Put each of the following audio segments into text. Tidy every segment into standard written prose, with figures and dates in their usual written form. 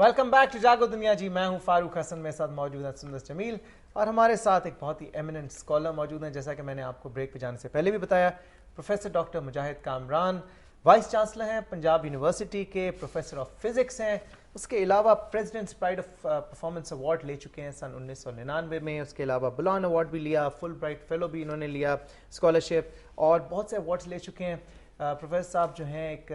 Welcome back to جاگو دنیا جی. میں ہوں فاروق حسن, میرے ساتھ موجود ہیں سندس جمیل, اور ہمارے ساتھ ایک بہت ہی ایمیننٹ اسکالر موجود ہیں. جیسا کہ میں نے آپ کو بریک پہ جانے سے پہلے بھی بتایا, پروفیسر ڈاکٹر مجاہد کامران وائس چانسلر ہیں پنجاب یونیورسٹی کے, پروفیسر آف فزکس ہیں. اس کے علاوہ presidents pride of performance award لے چکے ہیں سن 1999 میں. اس کے علاوہ بلان ایوارڈ بھی لیا, فل برائٹ فیلو بھی انہوں نے لیا, اسکالرشپ, اور بہت سے ایوارڈس لے چکے ہیں. پروفیسر صاحب جو ہیں ایک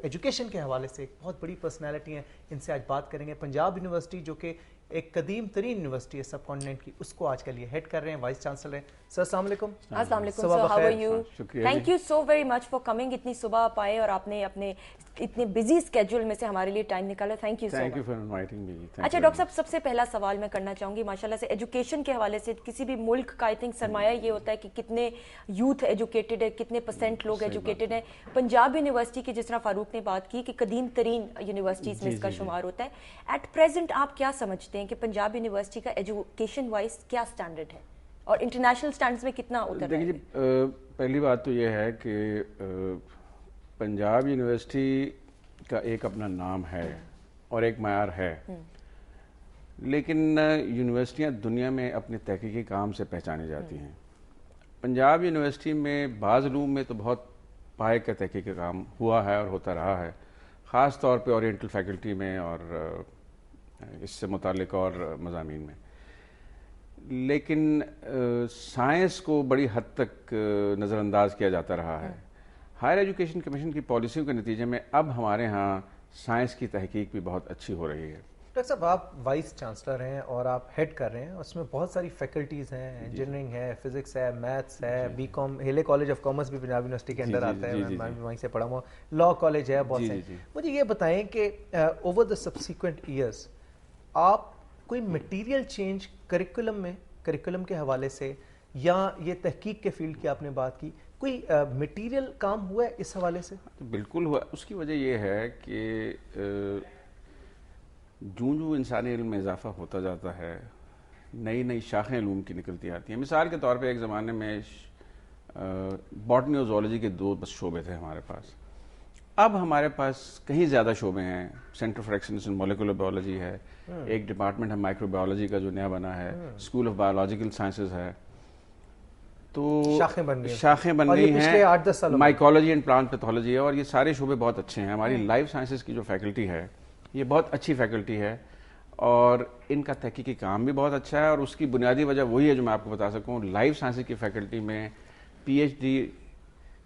ایجوکیشن کے حوالے سے ایک بہت بڑی پرسنالٹی ہیں. ان سے آج بات کریں گے. پنجاب یونیورسٹی جو کہ ایک قدیم ترین یونیورسٹی ہے سب کانٹیننٹ کی, اس کو آج کل یہ ہیڈ کر رہے ہیں, وائس چانسلر ہیں. سر السلام علیکم. السلام علیکم sir, how are you? Thank you so very much for coming. اتنی صبح آپ آئے اور آپ نے اپنے اتنے بزی اسکیڈول میں سے ہمارے لیے ٹائم نکالا. تھینک یو سو مچ. اچھا ڈاکٹر صاحب, سب سے پہلا سوال میں کرنا چاہوں گی, ماشاءاللہ سے ایجوکیشن کے حوالے سے کسی بھی ملک کا آئی تھنک سرمایہ یہ ہوتا ہے کہ کتنے یوتھ ایجوکیٹڈ ہے, کتنے پرسینٹ لوگ ایجوکیٹڈ ہیں. پنجاب یونیورسٹی کی جس طرح فاروق نے بات کی کہ قدیم ترین یونیورسٹیز میں اس کا شمار ہوتا ہے, ایٹ پریزنٹ آپ کیا سمجھتے ہیں کہ پنجاب یونیورسٹی کا ایجوکیشن وائز کیا اسٹینڈرڈ ہے اور انٹرنیشنل سٹینڈرڈز میں کتنا اتر رہا ہے؟ دیکھیے, پہلی بات تو یہ ہے کہ پنجاب یونیورسٹی کا ایک اپنا نام ہے اور ایک معیار ہے, لیکن یونیورسٹیاں دنیا میں اپنے تحقیقی کام سے پہچانی جاتی ہیں. پنجاب یونیورسٹی میں بعض علوم میں تو بہت پائے کا تحقیقی کام ہوا ہے اور ہوتا رہا ہے, خاص طور پہ اورینٹل فیکلٹی میں اور اس سے متعلق اور مضامین میں. لیکن سائنس کو بڑی حد تک نظر انداز کیا جاتا رہا ہے. ہائر ایجوکیشن کمیشن کی پالیسیوں کے نتیجے میں اب ہمارے ہاں سائنس کی تحقیق بھی بہت اچھی ہو رہی ہے. ڈاکٹر صاحب, آپ وائس چانسلر ہیں اور آپ ہیڈ کر رہے ہیں, اس میں بہت ساری فیکلٹیز ہیں, انجینئرنگ ہے, فزکس ہے, میتھس ہے, B com, Hailey college of commerce بھی پنجاب یونیورسٹی کے اندر آتا ہے, میں بھی وہیں سے پڑھا ہوا, لا کالج ہے, بہت سے. مجھے یہ بتائیں کہ اوور دا سبسیکوینٹ ایئرس آپ کوئی مٹیریل چینج کریکولم کے حوالے سے, یا یہ تحقیق کے فیلڈ کی آپ نے بات کی, کوئی مٹیریل کام ہوا ہے اس حوالے سے؟ بالکل ہوا. اس کی وجہ یہ ہے کہ جو انسانی علم میں اضافہ ہوتا جاتا ہے, نئی نئی شاخیں علوم کی نکلتی آتی ہیں. مثال کے طور پہ ایک زمانے میں باٹنی اور زولوجی کے 2 بس شعبے تھے ہمارے پاس. اب ہمارے پاس کہیں زیادہ شعبے ہیں. Centre for excellence in molecular biology ہے, ایک ڈپارٹمنٹ ہے مائکرو بایولوجی کا جو نیا بنا ہے, اسکول آف بایولوجیکل سائنسز ہے, تو شاخیں بن گئی ہیں. مائیکالوجی اینڈ پلانٹ پیتھولوجی ہے, اور یہ سارے شعبے بہت اچھے ہیں. ہماری لائف سائنسز کی جو فیکلٹی ہے یہ بہت اچھی فیکلٹی ہے, اور ان کا تحقیقی کام بھی بہت اچھا ہے. اور اس کی بنیادی وجہ وہی ہے جو میں آپ کو بتا سکوں. لائف سائنسز کی فیکلٹی میں پی ایچ ڈی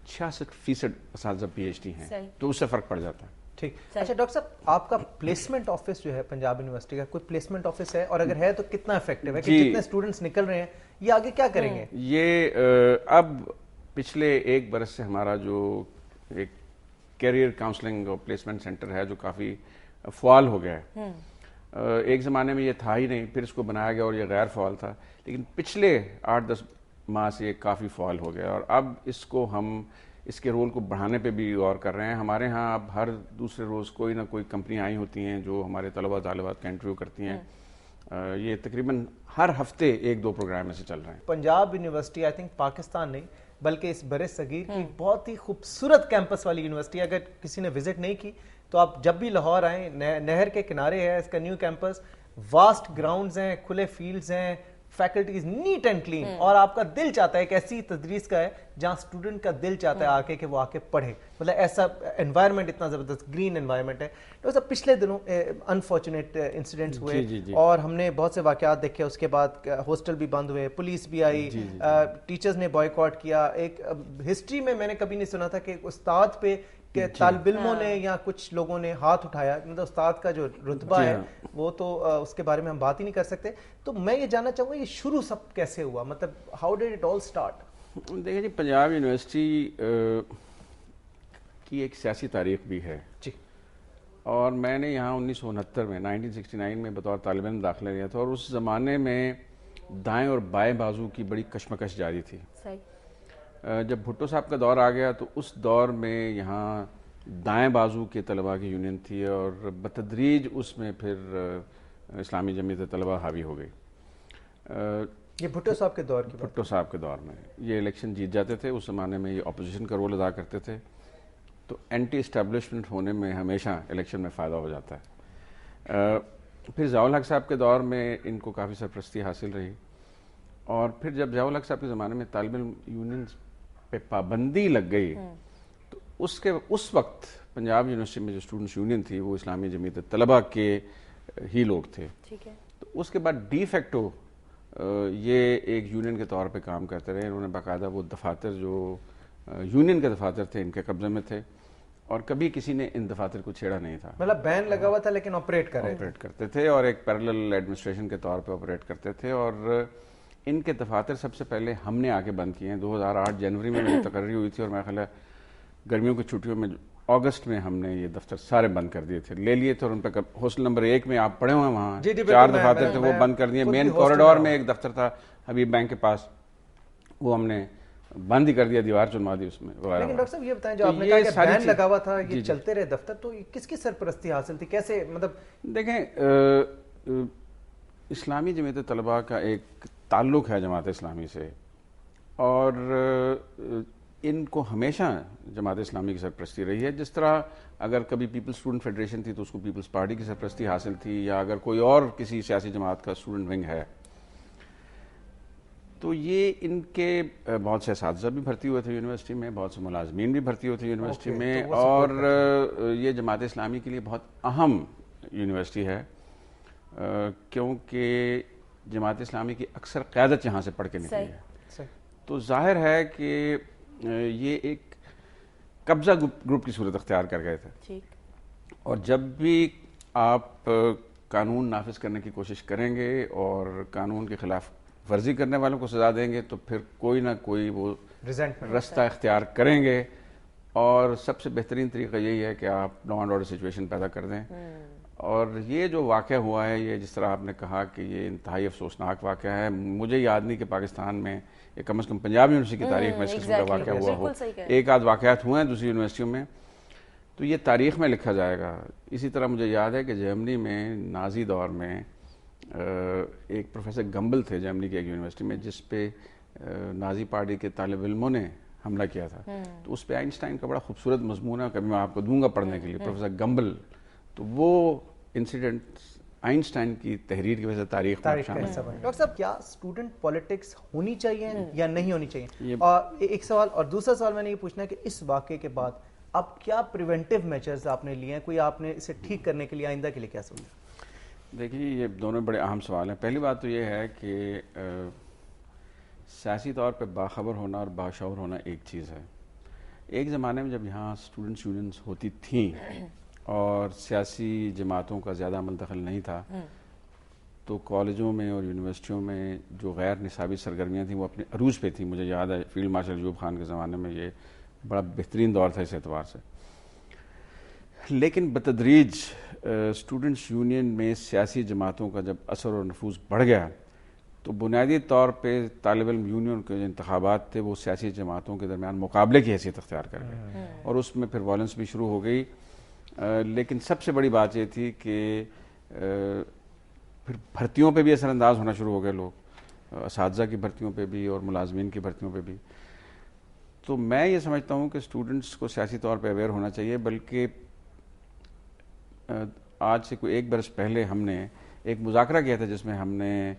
66% اساتذہ پی ایچ ڈی ہیں, تو اس سے فرق پڑ جاتا ہے. ٹھیک. اچھا ڈاکٹر صاحب, آپ کا پلیسمنٹ آفس جو ہے پنجاب یونیورسٹی کا, کوئی پلیسمنٹ آفس ہے, اور اگر ہے تو کتنا افیکٹو ہے, کہ جتنے اسٹوڈنٹس نکل رہے ہیں یہ آگے کیا کریں گے؟ یہ اب پچھلے 1 برس سے ہمارا جو ایک کیریئر کاؤنسلنگ اور پلیسمنٹ سینٹر ہے جو کافی فعال ہو گیا ہے. ایک زمانے میں یہ تھا ہی نہیں, پھر اس کو بنایا گیا اور یہ غیر فعال تھا, لیکن پچھلے 8-10 ماہ سے یہ کافی فعال ہو گیا, اور اب اس کو ہم اس کے رول کو بڑھانے پہ بھی غور کر رہے ہیں. ہمارے ہاں اب ہر دوسرے روز کوئی نہ کوئی کمپنی آئی ہوتی ہیں جو ہمارے طلباء طالبات کا انٹرویو کرتی ہیں. یہ تقریباً ہر ہفتے 1-2 پروگرام ایسے چل رہے ہیں. Punjab university I think Pakistan نہیں بلکہ اس برِ صغیر کی بہت ہی خوبصورت کیمپس والی یونیورسٹی. اگر کسی نے وزٹ نہیں کی تو آپ جب بھی لاہور آئیں, نہر کے کنارے ہے اس کا نیو کیمپس, واسٹ گراؤنڈز ہیں, کھلے فیلڈز ہیں, فیکلٹیز نیٹ اینڈ کلین, اور آپ کا دل چاہتا ہے ایک ایسی تدریس کا ہے جہاں اسٹوڈنٹ کا دل چاہتا ہے آ کے کہ وہ آ کے پڑھے. مطلب ایسا انوائرمنٹ اتنا زبردست گرین انوائرمنٹ ہے. تو سب پچھلے دنوں انفارچونیٹ انسیڈنٹس ہوئے اور ہم نے بہت سے واقعات دیکھے. اس کے بعد ہاسٹل بھی بند ہوئے, پولیس بھی آئی, ٹیچرز نے بوائیکاٹ کیا. ایک ہسٹری میں نے کبھی نہیں سنا تھا کہ استاد پہ کہ طالب علموں نے یا کچھ لوگوں نے ہاتھ اٹھایا. مطلب استاد کا جو رتبہ ہے وہ تو اس کے بارے میں ہم بات ہی نہیں کر سکتے. تو میں یہ جاننا چاہوں گا یہ شروع سب کیسے ہوا, مطلب how did it all start? دیکھیں جی, پنجاب یونیورسٹی کی ایک سیاسی تاریخ بھی ہے جی, اور میں نے یہاں 1969 میں بطور طالب علم داخلہ لیا تھا, اور اس زمانے میں دائیں اور بائیں بازو کی بڑی کشمکش جاری تھی. جب بھٹو صاحب کا دور آ گیا تو اس دور میں یہاں دائیں بازو کے طلباء کی یونین تھی, اور بتدریج اس میں پھر اسلامی جمعیت طلباء حاوی ہو گئی. یہ بھٹو صاحب کے دور کی بات؟ بھٹو صاحب کے دور میں یہ الیکشن جیت جاتے تھے. اس زمانے میں یہ اپوزیشن کا رول ادا کرتے تھے, تو اینٹی اسٹیبلشمنٹ ہونے میں ہمیشہ الیکشن میں فائدہ ہو جاتا ہے. پھر ضیاء الحق صاحب کے دور میں ان کو کافی سرپرستی حاصل رہی، اور پھر جب ضیاء الحق صاحب کے زمانے میں طالب علم یونین پہ پابندی لگ گئی تو اس وقت پنجاب یونیورسٹی میں جو اسٹوڈنٹس یونین تھی وہ اسلامی جمعیت طلبہ کے ہی لوگ تھے. تو اس کے بعد ڈی فیکٹو یہ ایک یونین کے طور پہ کام کرتے رہے. انہوں نے باقاعدہ وہ دفاتر جو یونین کے دفاتر تھے ان کے قبضے میں تھے، اور کبھی کسی نے ان دفاتر کو چھیڑا نہیں تھا. مطلب بین لگا ہوا تھا لیکن آپریٹ کرتے تھے اور ایک پیرلل ایڈمنسٹریشن کے طور پہ آپریٹ کرتے تھے. اور ان کے دفاتر سب سے پہلے ہم نے آ کے بند کیے ہیں. 2008 جنوری میں میری تقرری ہوئی تھی اور میں خیال ہے گرمیوں کی چھٹیوں میں اگست میں ہم نے یہ دفتر سارے بند کر دیے تھے، لے لیے تھے. اور ان پہ ہاسٹل نمبر 1 میں آپ پڑھے ہوئے وہاں 4 دفاتر تھے وہ بند کر دیے. مین کوریڈور میں ایک دفتر تھا حبیب بینک کے پاس، وہ ہم نے بند ہی کر دیا، دیوار چنوا دی اس میں. لیکن ڈاکٹر صاحب یہ بتائیں جو آپ نے کہا کہ بین لگا ہوا تھا، یہ چلتے رہے دفتر، تو کس کی سرپرستی حاصل تھی؟ کیسے مطلب دیکھیں اسلامی جمعیت طلبہ کا ایک تعلق ہے جماعت اسلامی سے، اور ان کو ہمیشہ جماعت اسلامی کی سرپرستی رہی ہے. جس طرح اگر کبھی پیپلز اسٹوڈنٹ فیڈریشن تھی تو اس کو پیپلز پارٹی کی سرپرستی حاصل تھی، یا اگر کوئی اور کسی سیاسی جماعت کا اسٹوڈنٹ ونگ ہے تو یہ ان کے بہت سے اساتذہ بھی بھرتی ہوئے تھے یونیورسٹی میں، بہت سے ملازمین بھی بھرتی ہوئے تھے یونیورسٹی میں. اور یہ جماعت اسلامی کے لیے بہت اہم یونیورسٹی ہے، کیونکہ جماعت اسلامی کی اکثر قیادت یہاں سے پڑھ کے نکلی ہے. تو ظاہر ہے کہ یہ ایک قبضہ گروپ کی صورت اختیار کر گئے تھے. اور جب بھی آپ قانون نافذ کرنے کی کوشش کریں گے اور قانون کے خلاف ورزی کرنے والوں کو سزا دیں گے تو پھر کوئی نہ کوئی وہ رستہ اختیار کریں گے. اور سب سے بہترین طریقہ یہی ہے کہ آپ لا اینڈ آرڈر سچویشن پیدا کر دیں. اور یہ جو واقعہ ہوا ہے، یہ جس طرح آپ نے کہا کہ یہ انتہائی افسوسناک واقعہ ہے. مجھے یاد نہیں کہ پاکستان میں کم از کم پنجاب یونیورسٹی کی تاریخ میں اس قسم کا واقعہ ہوا ہو. ایک آدھ واقعات ہوئے ہیں دوسری یونیورسٹیوں میں، تو یہ تاریخ میں لکھا جائے گا. اسی طرح مجھے یاد ہے کہ جرمنی میں نازی دور میں ایک پروفیسر گمبل تھے جرمنی کی ایک یونیورسٹی میں، جس پہ نازی پارٹی کے طالب علموں نے حملہ کیا تھا. تو اس پہ آئنسٹائن کا بڑا خوبصورت مضمون ہے، کبھی میں آپ کو دوں گا پڑھنے کے لیے، پروفیسر گمبل. تو وہ انسیڈنٹ آئنسٹائن کی تحریر کی وجہ سے تاریخ میں شامل ہے. ڈاکٹر صاحب کیا اسٹوڈنٹ پالیٹکس ہونی چاہیے یا نہیں ہونی چاہیے؟ اور ایک سوال، اور دوسرا سوال میں نے یہ پوچھنا ہے کہ اس واقعے کے بعد اب کیا پریونٹیو میجرز آپ نے لیے ہیں؟ کوئی آپ نے اسے ٹھیک کرنے کے لیے آئندہ کے لیے کیا سوچا؟ دیکھیے یہ دونوں بڑے اہم سوال ہیں. پہلی بات تو یہ ہے کہ سیاسی طور پہ باخبر ہونا اور باشعور ہونا ایک چیز ہے. ایک زمانے میں جب یہاں اسٹوڈنٹس یونینز ہوتی تھیں اور سیاسی جماعتوں کا زیادہ عمل دخل نہیں تھا، تو کالجوں میں اور یونیورسٹیوں میں جو غیر نصابی سرگرمیاں تھیں وہ اپنے عروج پہ تھیں. مجھے یاد ہے فیلڈ مارشل ایوب خان کے زمانے میں یہ بڑا بہترین دور تھا اس اعتبار سے. لیکن بتدریج اسٹوڈنٹس یونین میں سیاسی جماعتوں کا جب اثر اور نفوذ بڑھ گیا تو بنیادی طور پہ طالب علم یونین کے جو انتخابات تھے وہ سیاسی جماعتوں کے درمیان مقابلے کی حیثیت اختیار کر گئے، اور اس میں پھر وائلنس بھی شروع ہو گئی. لیکن سب سے بڑی بات یہ تھی کہ پھر بھرتیوں پہ بھی اثر انداز ہونا شروع ہو گئے لوگ، اساتذہ کی بھرتیوں پہ بھی اور ملازمین کی بھرتیوں پہ بھی. تو میں یہ سمجھتا ہوں کہ اسٹوڈنٹس کو سیاسی طور پہ اویئر ہونا چاہیے. بلکہ آج سے کوئی 1 برس پہلے ہم نے ایک مذاکرہ کیا تھا جس میں ہم نے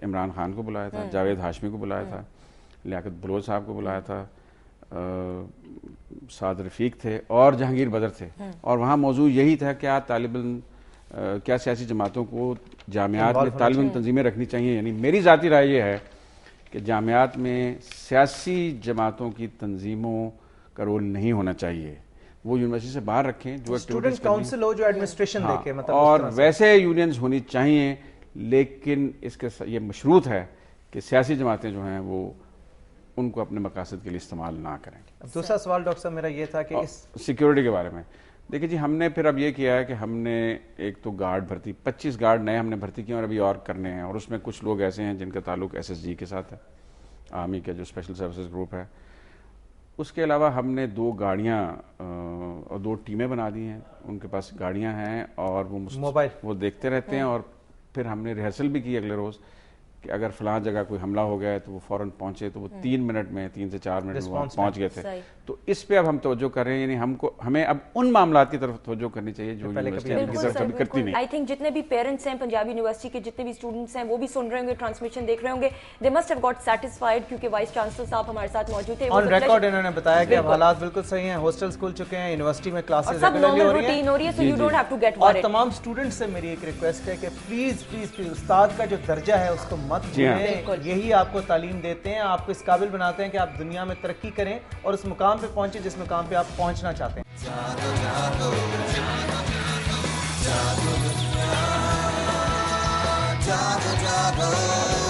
عمران خان کو بلایا تھا، جاوید ہاشمی کو بلایا تھا، لیاقت بلوچ صاحب کو بلایا تھا، سعد رفیق تھے اور جہانگیر بدر تھے. اور وہاں موضوع یہی تھا کہ طالب علم کیا سیاسی جماعتوں کو جامعات میں طالب علم تنظیمیں رکھنی چاہیے. یعنی میری ذاتی رائے یہ ہے کہ جامعات میں سیاسی جماعتوں کی تنظیموں کا رول نہیں ہونا چاہیے. وہ یونیورسٹی سے باہر رکھیں، جو اسٹوڈنٹ کاؤنسل ہو جو ایڈمنسٹریشن دیکھے، مطلب اور ویسے یونینز ہونی چاہیے. لیکن اس کے یہ مشروط ہے کہ سیاسی جماعتیں جو ہیں وہ ان کو اپنے مقاصد کے لیے استعمال نہ کریں. دوسرا سوال ڈاکٹر صاحب میرا یہ تھا کہ اس سیکیورٹی کے بارے میں. دیکھیے جی، ہم نے پھر اب یہ کیا ہے کہ ہم نے ایک تو گارڈ بھرتی 25 گارڈ نئے ہم نے بھرتی کیے اور ابھی اور کرنے ہیں. اور اس میں کچھ لوگ ایسے ہیں جن کا تعلق SSG کے ساتھ ہے، آرمی کا جو اسپیشل سروسز گروپ ہے. اس کے علاوہ ہم نے 2 گاڑیاں اور 2 ٹیمیں بنا دی ہیں. ان کے پاس گاڑیاں ہیں اور وہ موبائل وہ دیکھتے رہتے ہیں. اور پھر ہم نے ریہرسل بھی کی اگلے روز کہ اگر فلاں جگہ کوئی حملہ ہو گیا ہے تو وہ فوراً پہنچے، تو وہ 3 منٹ میں 3 سے 4 منٹ میں پہنچ گئے تھے. تو اس پہ اب ہم توجہ کر رہے ہیں، یعنی ہمیں اب ان معاملات کی طرف توجہ کرنی چاہیے جو یونیورسٹی کی طرف کبھی کرتی نہیں. آئی تھنک جتنے بھی پیرنٹس ہیں پنجاب یونیورسٹی کے، جتنے بھی اسٹوڈنٹس ہیں، وہ بھی سن رہے ہوں گے، ٹرانسمیشن دیکھ رہے ہوں گے. They must have got satisfied کیونکہ وائس چانسلر صاحب ہمارے ساتھ موجود تھے. آن ریکارڈ انہوں نے بتایا کہ اب حالات بالکل صحیح ہیں، ہاسٹلز کھل چکے ہیں، یونیورسٹی میں کلاسز سب نارمل روٹین ہو رہی ہے، so you don't have to get worried. اور تمام اسٹوڈنٹ سے میری ایک ریکویسٹ ہے کہ پلیز پلیز پلیز استاد کا جو درجہ ہے اس کو مت بھولیں. یہی آپ کو تعلیم دیتے ہیں، آپ کو اس قابل بناتے ہیں کہ آپ دنیا میں ترقی کریں اور اس مقام پہ پہنچیں جس مقام پہ آپ پہنچنا چاہتے ہیں. جاگو جاگو